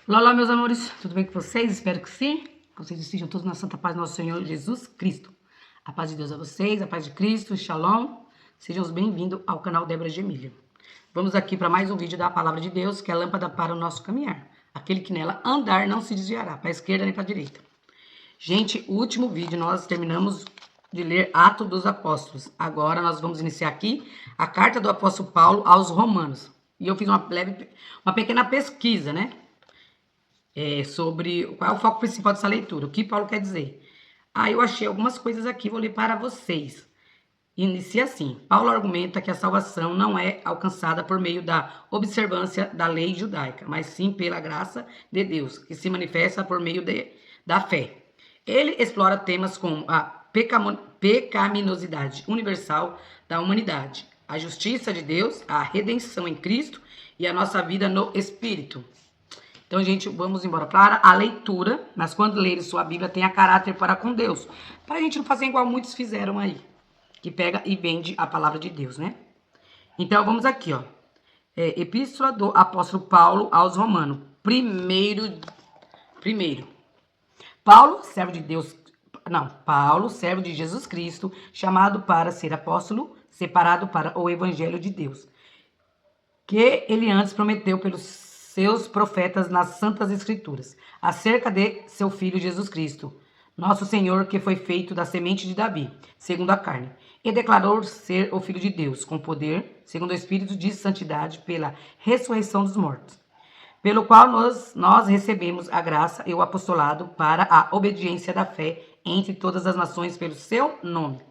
Olá, olá, meus amores, tudo bem com vocês? Espero que sim. Vocês estejam todos na santa paz do nosso Senhor Jesus Cristo. A paz de Deus a vocês, a paz de Cristo, Shalom. Sejam bem-vindos ao canal Débora de Emília. Vamos aqui para mais um vídeo da Palavra de Deus, que é a lâmpada para o nosso caminhar. Aquele que nela andar não se desviará, para a esquerda nem para a direita. Gente, o último vídeo nós terminamos de ler Atos dos Apóstolos. Agora nós vamos iniciar aqui a carta do apóstolo Paulo aos Romanos. E eu fiz uma pequena pesquisa, né? Sobre qual é o foco principal dessa leitura, o que Paulo quer dizer. Eu achei algumas coisas aqui, vou ler para vocês. Inicia assim: Paulo argumenta que a salvação não é alcançada por meio da observância da lei judaica, mas sim pela graça de Deus, que se manifesta por meio da fé. Ele explora temas como a pecaminosidade universal da humanidade, a justiça de Deus, a redenção em Cristo e a nossa vida no Espírito. Então, gente, vamos embora para a leitura, mas quando ler sua Bíblia, tenha caráter para com Deus, para a gente não fazer igual muitos fizeram aí, que pega e vende a palavra de Deus, né? Então, vamos aqui, ó. Epístola do apóstolo Paulo aos Romanos. Primeiro. Paulo, servo de Jesus Cristo, chamado para ser apóstolo, separado para o evangelho de Deus, que ele antes prometeu pelos seus profetas nas Santas Escrituras, acerca de seu Filho Jesus Cristo, nosso Senhor, que foi feito da semente de Davi, segundo a carne, e declarou ser o Filho de Deus, com poder, segundo o Espírito de santidade, pela ressurreição dos mortos, pelo qual nós recebemos a graça e o apostolado para a obediência da fé entre todas as nações pelo seu nome,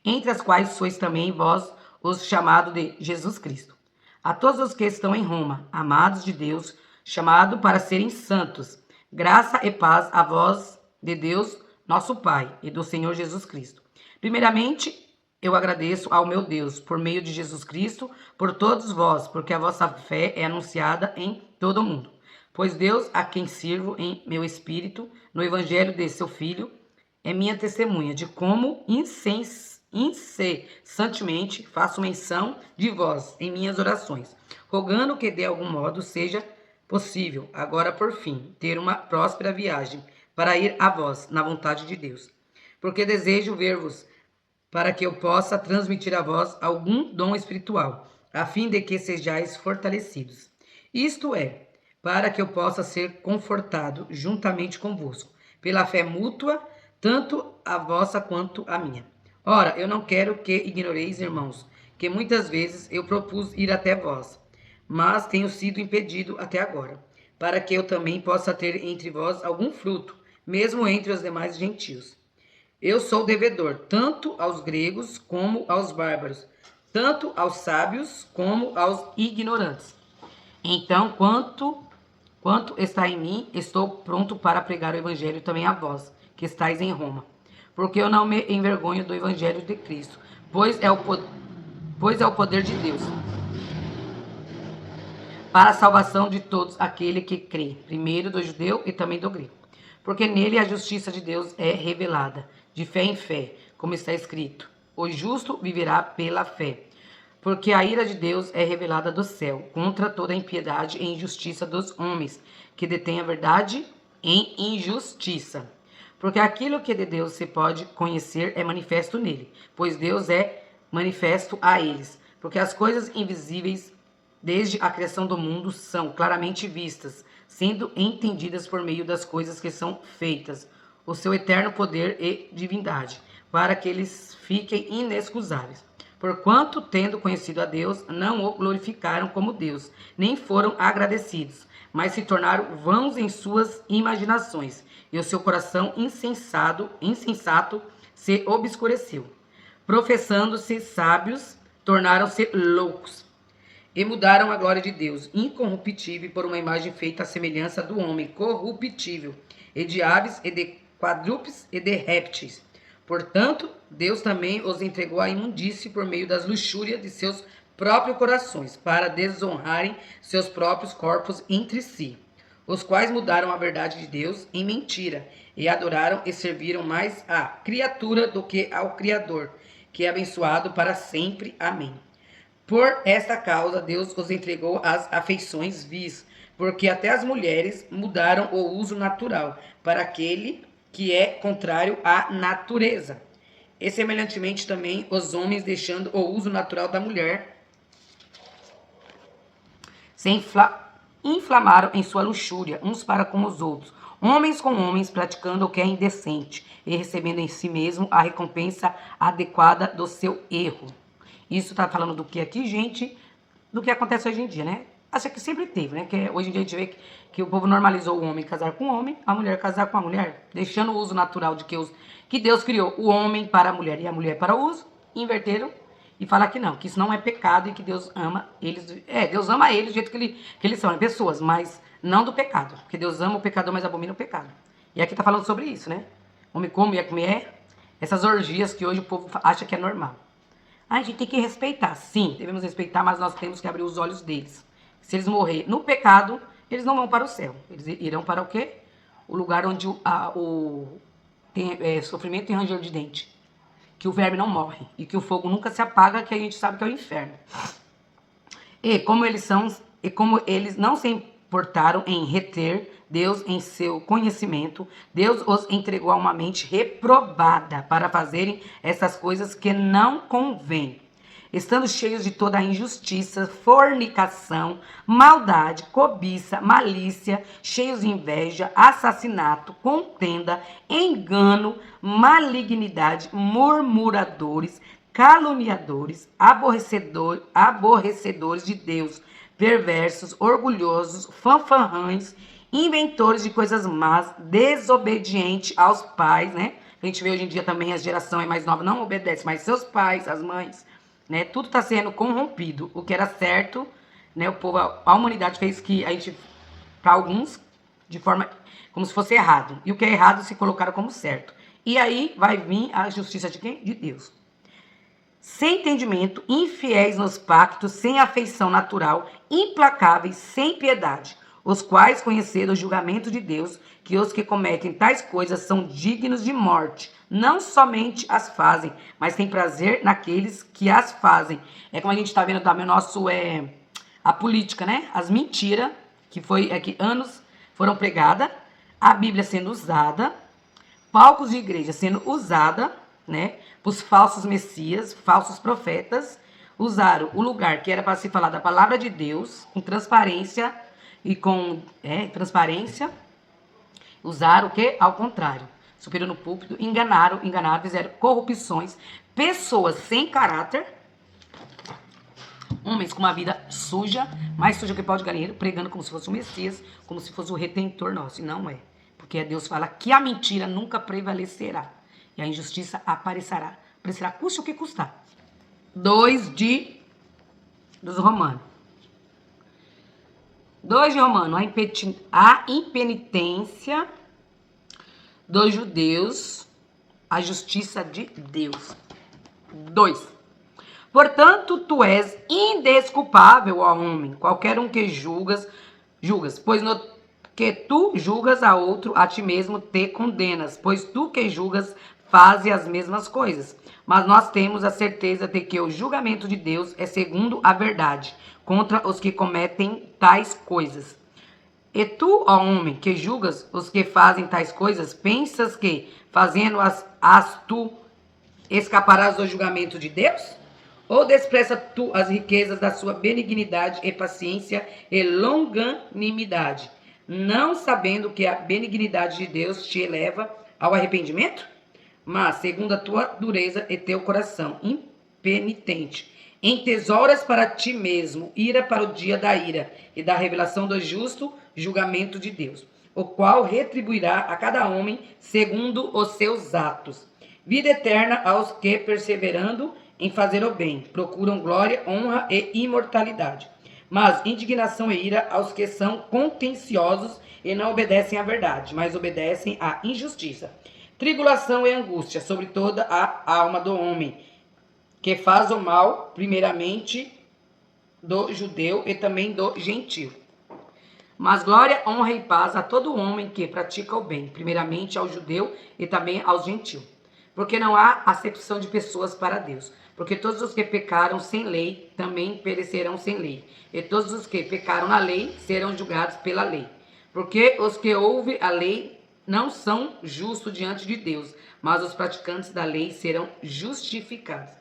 entre as quais sois também vós os chamados de Jesus Cristo. A todos os que estão em Roma, amados de Deus, chamados para serem santos, graça e paz a vós de Deus, nosso Pai, e do Senhor Jesus Cristo. Primeiramente, eu agradeço ao meu Deus, por meio de Jesus Cristo, por todos vós, porque a vossa fé é anunciada em todo o mundo. Pois Deus, a quem sirvo em meu espírito, no evangelho de seu Filho, é minha testemunha de como incessantemente faço menção de vós em minhas orações, rogando que de algum modo seja possível, agora por fim, ter uma próspera viagem para ir a vós, na vontade de Deus. Porque desejo ver-vos, para que eu possa transmitir a vós algum dom espiritual, a fim de que sejais fortalecidos. Isto é, para que eu possa ser confortado juntamente convosco, pela fé mútua, tanto a vossa quanto a minha. Ora, eu não quero que ignoreis, irmãos, que muitas vezes eu propus ir até vós, mas tenho sido impedido até agora, para que eu também possa ter entre vós algum fruto, mesmo entre os demais gentios. Eu sou devedor, tanto aos gregos como aos bárbaros, tanto aos sábios como aos ignorantes. Então, quanto está em mim, estou pronto para pregar o evangelho também a vós, que estáis em Roma. Porque eu não me envergonho do evangelho de Cristo, pois é o poder de Deus para a salvação de todos aquele que crê, primeiro do judeu e também do grego. Porque nele a justiça de Deus é revelada, de fé em fé, como está escrito: o justo viverá pela fé. Porque a ira de Deus é revelada do céu, contra toda a impiedade e injustiça dos homens, que detêm a verdade em injustiça. Porque aquilo que de Deus se pode conhecer é manifesto nele, pois Deus é manifesto a eles. Porque as coisas invisíveis, desde a criação do mundo, são claramente vistas, sendo entendidas por meio das coisas que são feitas, o seu eterno poder e divindade, para que eles fiquem inexcusáveis. Porquanto, tendo conhecido a Deus, não o glorificaram como Deus, nem foram agradecidos, mas se tornaram vãos em suas imaginações, e o seu coração insensato se obscureceu. Professando-se sábios, tornaram-se loucos, e mudaram a glória de Deus, incorruptível, por uma imagem feita à semelhança do homem, corruptível, e de aves, e de quadrúpedes, e de répteis. Portanto, Deus também os entregou à imundície por meio das luxúrias de seus próprios corações, para desonrarem seus próprios corpos entre si, os quais mudaram a verdade de Deus em mentira, e adoraram e serviram mais à criatura do que ao Criador, que é abençoado para sempre. Amém. Por esta causa, Deus os entregou às afeições vis, porque até as mulheres mudaram o uso natural para aquele que é contrário à natureza. E semelhantemente também os homens deixando o uso natural da mulher, se inflamaram em sua luxúria, uns para com os outros, homens com homens, praticando o que é indecente e recebendo em si mesmo a recompensa adequada do seu erro. Isso está falando do que aqui, gente? Do que acontece hoje em dia, né? Acho que sempre teve, né? Que hoje em dia a gente vê que o povo normalizou o homem casar com o homem, a mulher casar com a mulher, deixando o uso natural que Deus criou o homem para a mulher e a mulher para o uso, inverteram e fala que não, que isso não é pecado e que Deus ama eles. Deus ama eles do jeito que eles são, pessoas, mas não do pecado. Porque Deus ama o pecador, mas abomina o pecado. E aqui tá falando sobre isso, né? Homem come, mulher comer, essas orgias que hoje o povo acha que é normal. A gente tem que respeitar, sim, devemos respeitar, mas nós temos que abrir os olhos deles. Se eles morrerem no pecado, eles não vão para o céu. Eles irão para o quê? O lugar onde tem sofrimento e ranger de dente. Que o verme não morre e que o fogo nunca se apaga, que a gente sabe que é o inferno. E como eles não se importaram em reter Deus em seu conhecimento, Deus os entregou a uma mente reprobada para fazerem essas coisas que não convêm, estando cheios de toda a injustiça, fornicação, maldade, cobiça, malícia, cheios de inveja, assassinato, contenda, engano, malignidade, murmuradores, caluniadores, aborrecedores de Deus, perversos, orgulhosos, fanfarrões, inventores de coisas más, desobedientes aos pais, né? A gente vê hoje em dia também a geração mais nova não obedece mais seus pais, as mães, né? Tudo está sendo corrompido. O que era certo, né? O povo, a humanidade fez que a gente, para alguns, de forma como se fosse errado. E o que é errado se colocaram como certo. E aí vai vir a justiça de quem? De Deus. Sem entendimento, infiéis nos pactos, sem afeição natural, implacáveis, sem piedade, os quais conheceram o julgamento de Deus, que os que cometem tais coisas são dignos de morte. Não somente as fazem, mas têm prazer naqueles que as fazem. É como a gente está vendo também a política, né? As mentiras que anos foram pregadas, a Bíblia sendo usada, palcos de igreja sendo usada, né? Os falsos messias, falsos profetas, usaram o lugar que era para se falar da palavra de Deus, com transparência usaram o que? Ao contrário. Subiram no púlpito, enganaram, fizeram corrupções, pessoas sem caráter, homens com uma vida suja, mais suja que pau de galinheiro, pregando como se fosse o Messias, como se fosse o Redentor nosso, e não é. Porque Deus fala que a mentira nunca prevalecerá, e a injustiça aparecerá, custe o que custar. 2 dos Romanos. 2 de Romanos, a impenitência dos judeus, a justiça de Deus. 2. Portanto, tu és indesculpável, ó homem, qualquer um que julgas, pois no que tu julgas a outro, a ti mesmo te condenas, pois tu que julgas fazes as mesmas coisas. Mas nós temos a certeza de que o julgamento de Deus é segundo a verdade, contra os que cometem tais coisas. E tu, ó homem, que julgas os que fazem tais coisas, pensas que, fazendo-as tu escaparás do julgamento de Deus? Ou despreza tu as riquezas da sua benignidade e paciência e longanimidade, não sabendo que a benignidade de Deus te eleva ao arrependimento? Mas, segundo a tua dureza e teu coração impenitente, entesouras para ti mesmo ira para o dia da ira e da revelação do justo julgamento de Deus, o qual retribuirá a cada homem segundo os seus atos. Vida eterna aos que, perseverando em fazer o bem, procuram glória, honra e imortalidade. Mas indignação e ira aos que são contenciosos e não obedecem à verdade, mas obedecem à injustiça. Tribulação e angústia sobre toda a alma do homem, que faz o mal, primeiramente do judeu e também do gentio. Mas glória, honra e paz a todo homem que pratica o bem, primeiramente ao judeu e também aos gentios. Porque não há acepção de pessoas para Deus. Porque todos os que pecaram sem lei também perecerão sem lei. E todos os que pecaram na lei serão julgados pela lei. Porque os que ouvem a lei não são justos diante de Deus, mas os praticantes da lei serão justificados.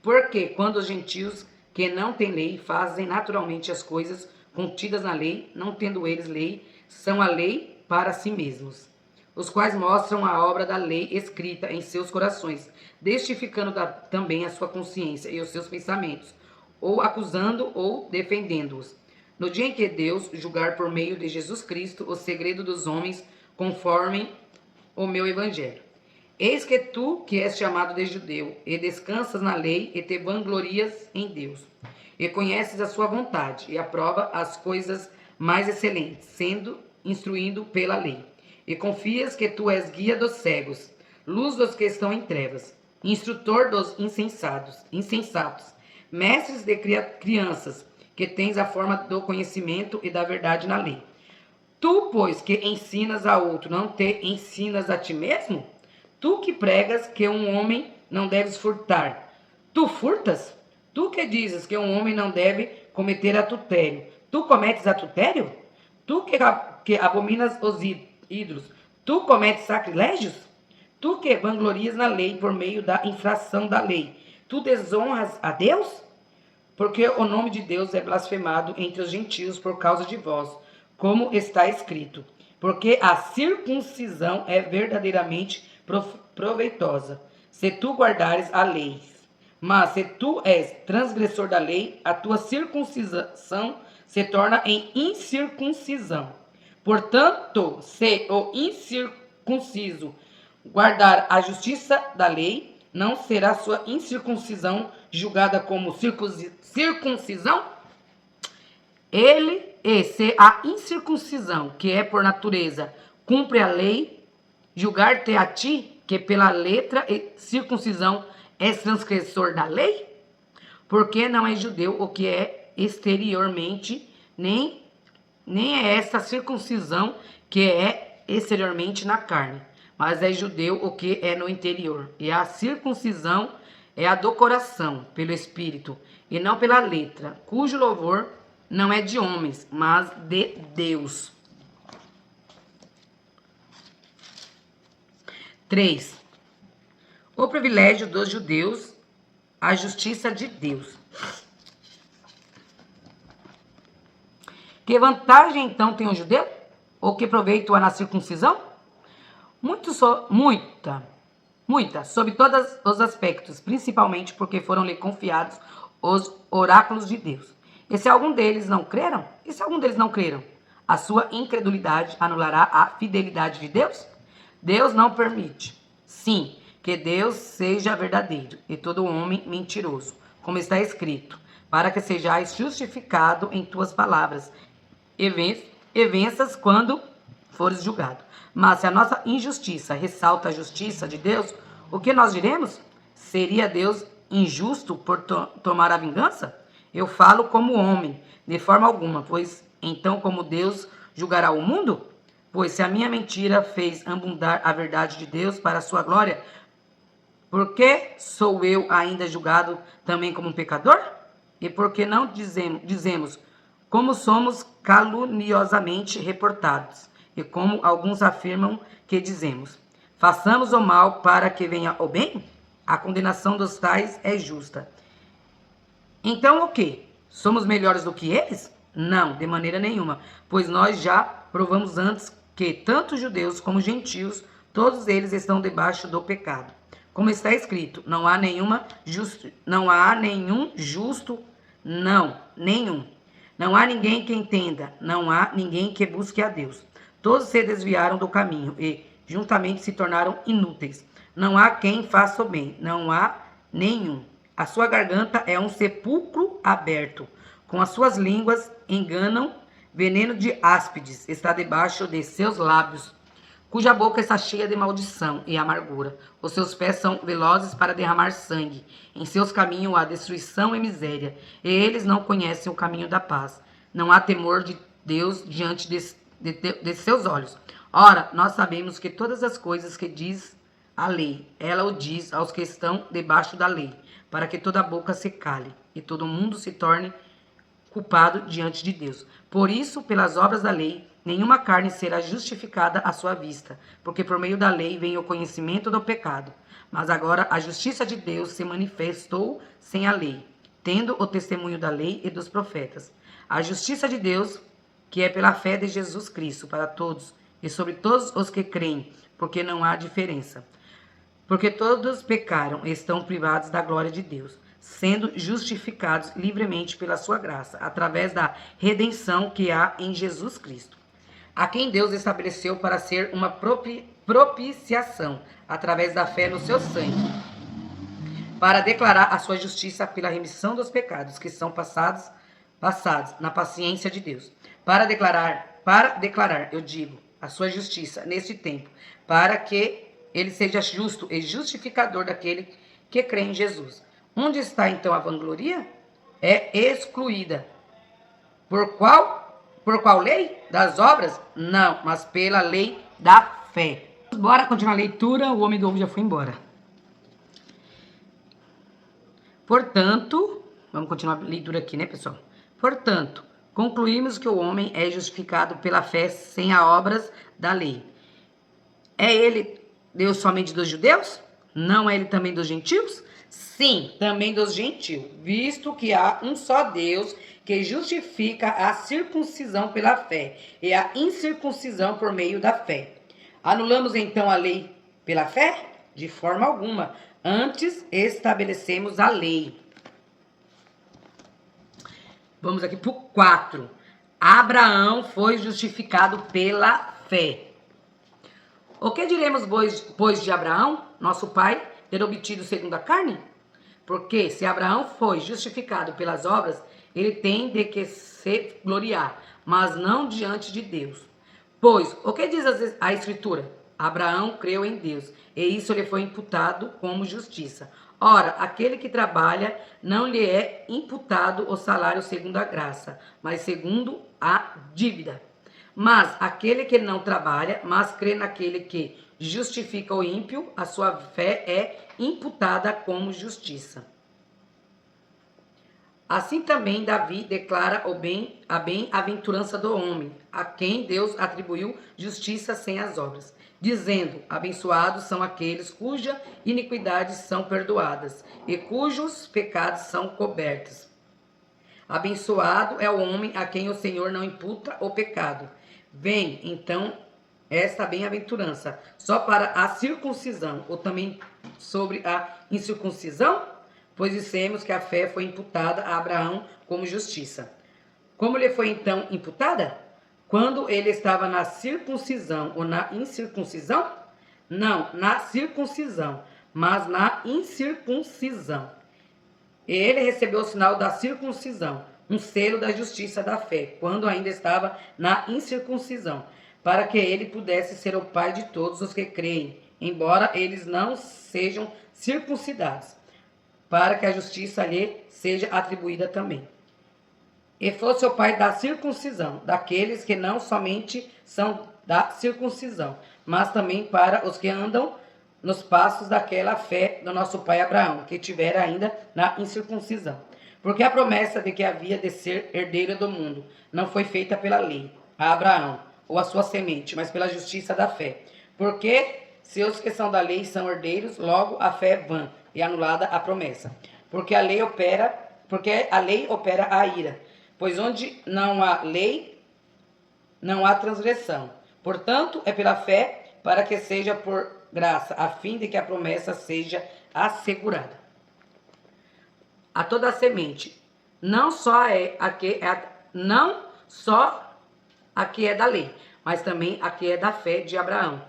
Porque quando os gentios que não têm lei fazem naturalmente as coisas contidas na lei, não tendo eles lei, são a lei para si mesmos, os quais mostram a obra da lei escrita em seus corações, testificando também a sua consciência e os seus pensamentos, ou acusando ou defendendo-os. No dia em que Deus julgar por meio de Jesus Cristo o segredo dos homens, conforme o meu evangelho. Eis que tu, que és chamado de judeu, e descansas na lei, e te vanglorias em Deus, e conheces a sua vontade, e aprova as coisas mais excelentes, sendo instruído pela lei. E confias que tu és guia dos cegos, luz dos que estão em trevas, instrutor dos insensatos, mestres de crianças, que tens a forma do conhecimento e da verdade na lei. Tu, pois, que ensinas a outro, não te ensinas a ti mesmo? Tu que pregas que um homem não deve furtar, tu furtas? Tu que dizes que um homem não deve cometer adultério, tu cometes adultério? Tu que abominas os ídolos, tu cometes sacrilégios? Tu que vanglorias na lei por meio da infração da lei, tu desonras a Deus? Porque o nome de Deus é blasfemado entre os gentios por causa de vós, como está escrito. Porque a circuncisão é verdadeiramente proveitosa, se tu guardares a lei. Mas se tu és transgressor da lei, a tua circuncisão se torna em incircuncisão. Portanto, se o incircunciso guardar a justiça da lei, não será sua incircuncisão julgada como circuncisão? E se a incircuncisão, que é por natureza, cumpre a lei, julgar-te a ti, que pela letra e circuncisão és transgressor da lei? Porque não é judeu o que é exteriormente, nem é esta circuncisão que é exteriormente na carne, mas é judeu o que é no interior. E a circuncisão é a do coração, pelo Espírito, e não pela letra, cujo louvor não é de homens, mas de Deus. 3. O privilégio dos judeus, a justiça de Deus. Que vantagem então tem o judeu? Ou que proveito há na circuncisão? Muita, sob todos os aspectos, principalmente porque foram-lhe confiados os oráculos de Deus. E se algum deles não creram? A sua incredulidade anulará a fidelidade de Deus? Deus não permite. Sim, que Deus seja verdadeiro e todo homem mentiroso, como está escrito, para que sejais justificado em tuas palavras e venças quando fores julgado. Mas se a nossa injustiça ressalta a justiça de Deus, o que nós diremos? Seria Deus injusto por tomar a vingança? Eu falo como homem, de forma alguma, pois então como Deus julgará o mundo? Pois se a minha mentira fez abundar a verdade de Deus para a sua glória, por que sou eu ainda julgado também como um pecador? E por que não dizemos como somos caluniosamente reportados, e como alguns afirmam que dizemos, façamos o mal para que venha o bem? A condenação dos tais é justa. Então o quê? Somos melhores do que eles? Não, de maneira nenhuma, pois nós já provamos antes que tanto judeus como gentios, todos eles estão debaixo do pecado. Como está escrito, não há nenhum justo, nenhum. Não há ninguém que entenda, não há ninguém que busque a Deus. Todos se desviaram do caminho e juntamente se tornaram inúteis. Não há quem faça o bem, não há nenhum. A sua garganta é um sepulcro aberto. Com as suas línguas enganam, veneno de áspides está debaixo de seus lábios, cuja boca está cheia de maldição e amargura. Os seus pés são velozes para derramar sangue. Em seus caminhos há destruição e miséria, e eles não conhecem o caminho da paz. Não há temor de Deus diante de seus olhos. Ora, nós sabemos que todas as coisas que diz a lei. Ela o diz aos que estão debaixo da lei, para que toda boca se cale e todo mundo se torne culpado diante de Deus. Por isso, pelas obras da lei, nenhuma carne será justificada à sua vista, porque por meio da lei vem o conhecimento do pecado. Mas agora a justiça de Deus se manifestou sem a lei, tendo o testemunho da lei e dos profetas. A justiça de Deus, que é pela fé de Jesus Cristo, para todos e sobre todos os que creem, porque não há diferença. Porque todos pecaram e estão privados da glória de Deus, sendo justificados livremente pela sua graça, através da redenção que há em Jesus Cristo, a quem Deus estabeleceu para ser uma propiciação, através da fé no seu sangue, para declarar a sua justiça pela remissão dos pecados que são passados na paciência de Deus, para declarar, eu digo, a sua justiça neste tempo, para que ele seja justo e justificador daquele que crê em Jesus. Onde está então a vangloria? É excluída. Por qual lei? Das obras? Não, mas pela lei da fé. Bora continuar a leitura, o homem do ovo já foi embora. Portanto, vamos continuar a leitura aqui, né, pessoal? Portanto, concluímos que o homem é justificado pela fé sem as obras da lei. É ele Deus somente dos judeus? Não é ele também dos gentios? Sim, também dos gentios, visto que há um só Deus que justifica a circuncisão pela fé e a incircuncisão por meio da fé. Anulamos então a lei pela fé? De forma alguma. Antes estabelecemos a lei. Vamos aqui para o 4. Abraão foi justificado pela fé. O que diremos, pois, de Abraão, nosso pai, ter obtido segundo a carne? Porque se Abraão foi justificado pelas obras, ele tem de que se gloriar, mas não diante de Deus. Pois, o que diz a Escritura? Abraão creu em Deus, e isso lhe foi imputado como justiça. Ora, aquele que trabalha, não lhe é imputado o salário segundo a graça, mas segundo a dívida. Mas aquele que não trabalha, mas crê naquele que justifica o ímpio, a sua fé é imputada como justiça. Assim também Davi declara a bem-aventurança do homem, a quem Deus atribuiu justiça sem as obras, dizendo: abençoados são aqueles cujas iniquidades são perdoadas e cujos pecados são cobertos. Abençoado é o homem a quem o Senhor não imputa o pecado. Vem, então, esta bem-aventurança só para a circuncisão, ou também sobre a incircuncisão? Pois dissemos que a fé foi imputada a Abraão como justiça. Como lhe foi então imputada? Quando ele estava na circuncisão ou na incircuncisão? Não, na circuncisão, mas na incircuncisão. Ele recebeu o sinal da circuncisão, um selo da justiça da fé, quando ainda estava na incircuncisão, para que ele pudesse ser o pai de todos os que creem, embora eles não sejam circuncidados, para que a justiça lhe seja atribuída também. E fosse o pai da circuncisão, daqueles que não somente são da circuncisão, mas também para os que andam nos passos daquela fé do nosso pai Abraão, que tivera ainda na incircuncisão. Porque a promessa de que havia de ser herdeiro do mundo não foi feita pela lei, a Abraão, ou a sua semente, mas pela justiça da fé. Porque se os que são da lei são herdeiros, logo a fé é vã e anulada a promessa. Porque a lei opera a ira, pois onde não há lei, não há transgressão. Portanto, é pela fé, para que seja por graça, a fim de que a promessa seja assegurada a toda a semente, não só a que é da lei, mas também a que é da fé de Abraão,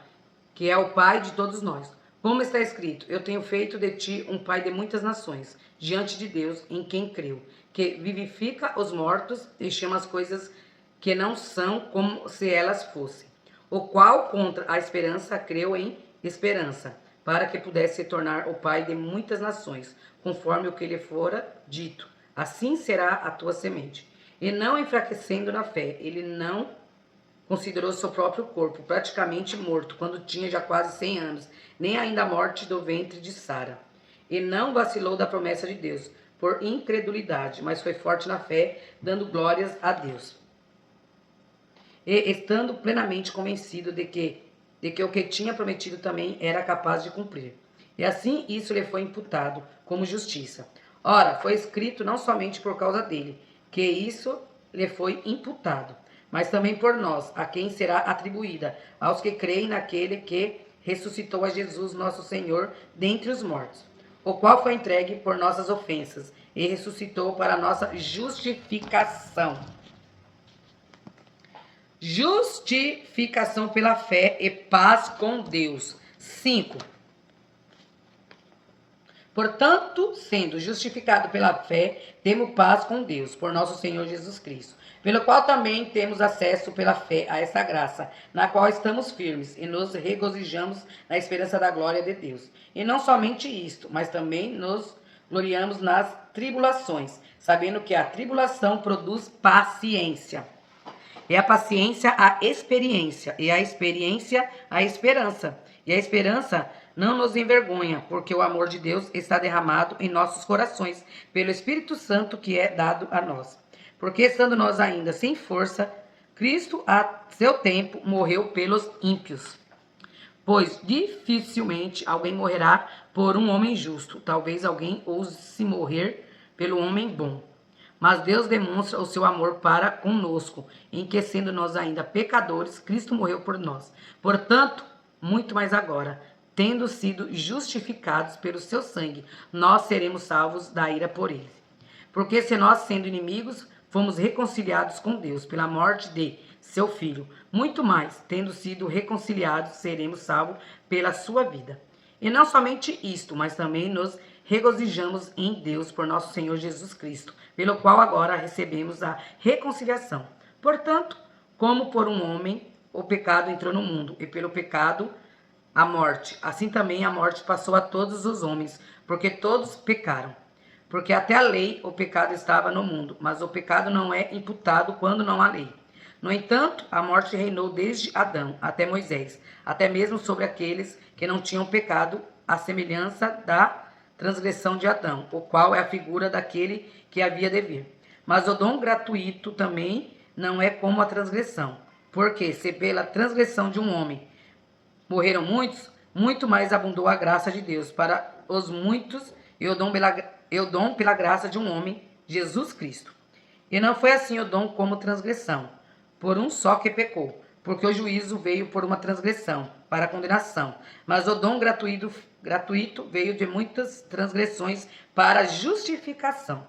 que é o pai de todos nós. Como está escrito: eu tenho feito de ti um pai de muitas nações, diante de Deus em quem creu, que vivifica os mortos e chama as coisas que não são como se elas fossem, o qual contra a esperança creu em esperança, para que pudesse se tornar o pai de muitas nações, conforme o que lhe fora dito: assim será a tua semente. E não enfraquecendo na fé, ele não considerou seu próprio corpo praticamente morto quando tinha já quase 100 anos, nem ainda a morte do ventre de Sara. E não vacilou da promessa de Deus por incredulidade, mas foi forte na fé, dando glórias a Deus. E estando plenamente convencido de que o que tinha prometido também era capaz de cumprir. E assim isso lhe foi imputado como justiça. Ora, foi escrito não somente por causa dele, que isso lhe foi imputado, mas também por nós, a quem será atribuída, aos que creem naquele que ressuscitou a Jesus nosso Senhor dentre os mortos, o qual foi entregue por nossas ofensas e ressuscitou para nossa justificação. Justificação pela fé e paz com Deus. 5. Portanto, sendo justificado pela fé, temos paz com Deus, por nosso Senhor Jesus Cristo, pelo qual também temos acesso pela fé a essa graça, na qual estamos firmes e nos regozijamos na esperança da glória de Deus. E não somente isto, mas também nos gloriamos nas tribulações, sabendo que a tribulação produz paciência. E a paciência, a experiência. E a experiência, a esperança. E a esperança não nos envergonha, porque o amor de Deus está derramado em nossos corações, pelo Espírito Santo que é dado a nós. Porque estando nós ainda sem força, Cristo, a seu tempo, morreu pelos ímpios. Pois dificilmente alguém morrerá por um homem justo. Talvez alguém ouse morrer pelo homem bom. Mas Deus demonstra o seu amor para conosco, em que, sendo nós ainda pecadores, Cristo morreu por nós. Portanto, muito mais agora, tendo sido justificados pelo seu sangue, nós seremos salvos da ira por ele. Porque se nós, sendo inimigos, fomos reconciliados com Deus pela morte de seu Filho, muito mais, tendo sido reconciliados, seremos salvos pela sua vida. E não somente isto, mas também nos regozijamos em Deus por nosso Senhor Jesus Cristo, pelo qual agora recebemos a reconciliação. Portanto, como por um homem o pecado entrou no mundo, e pelo pecado a morte, assim também a morte passou a todos os homens, porque todos pecaram. Porque até a lei o pecado estava no mundo, mas o pecado não é imputado quando não há lei. No entanto, a morte reinou desde Adão até Moisés, até mesmo sobre aqueles que não tinham pecado, à semelhança da transgressão de Adão, o qual é a figura daquele que havia de vir. Mas o dom gratuito também não é como a transgressão, porque se pela transgressão de um homem morreram muitos, muito mais abundou a graça de Deus para os muitos e o dom pela graça de um homem, Jesus Cristo. E não foi assim o dom como transgressão, por um só que pecou, porque o juízo veio por uma transgressão, para a condenação, mas o dom gratuito veio de muitas transgressões para a justificação.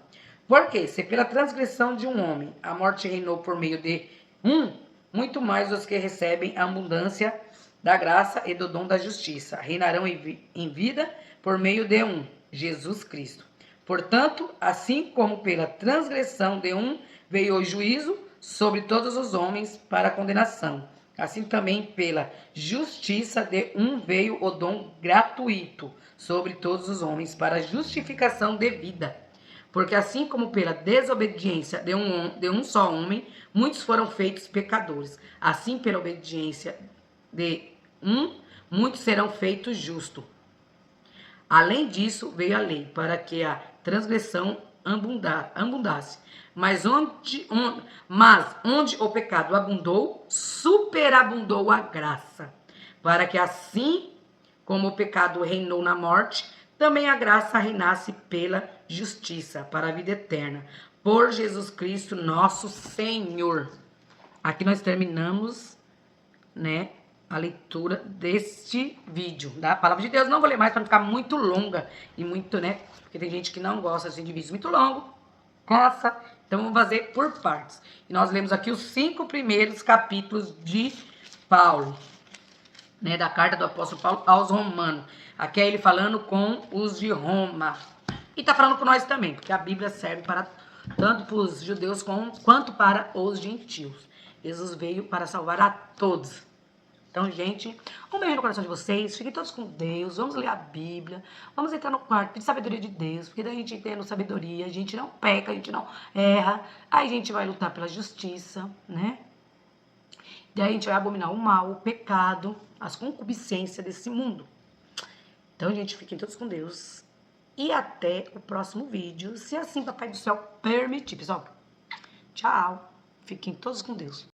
Porque se pela transgressão de um homem a morte reinou por meio de um, muito mais os que recebem a abundância da graça e do dom da justiça reinarão em vida por meio de um, Jesus Cristo. Portanto, assim como pela transgressão de um veio o juízo sobre todos os homens para a condenação, assim também pela justiça de um veio o dom gratuito sobre todos os homens para a justificação de vida. Porque assim como pela desobediência de um só homem, muitos foram feitos pecadores, assim pela obediência de um, muitos serão feitos justos. Além disso, veio a lei, para que a transgressão abundasse. Mas onde o pecado abundou, superabundou a graça. Para que assim como o pecado reinou na morte, também a graça reinasse pela justiça, para a vida eterna. Por Jesus Cristo, nosso Senhor. Aqui nós terminamos, a leitura deste vídeo da Palavra de Deus. Não vou ler mais para não ficar muito longa e muito, porque tem gente que não gosta assim, de vídeos muito longos. Cansa. Então vamos fazer por partes. E nós lemos aqui os 5 primeiros capítulos de Paulo, da carta do apóstolo Paulo aos Romanos. Aqui é ele falando com os de Roma. E tá falando com nós também, porque a Bíblia serve para tanto para os judeus quanto para os gentios. Jesus veio para salvar a todos. Então, gente, um beijo no coração de vocês. Fiquem todos com Deus. Vamos ler a Bíblia. Vamos entrar no quarto, pedir sabedoria de Deus. Porque daí a gente tendo sabedoria, a gente não peca, a gente não erra. Aí a gente vai lutar pela justiça, Daí a gente vai abominar o mal, o pecado, as concupiscências desse mundo. Então, gente, fiquem todos com Deus. E até o próximo vídeo, se assim Papai do Céu permitir, pessoal. Tchau. Fiquem todos com Deus.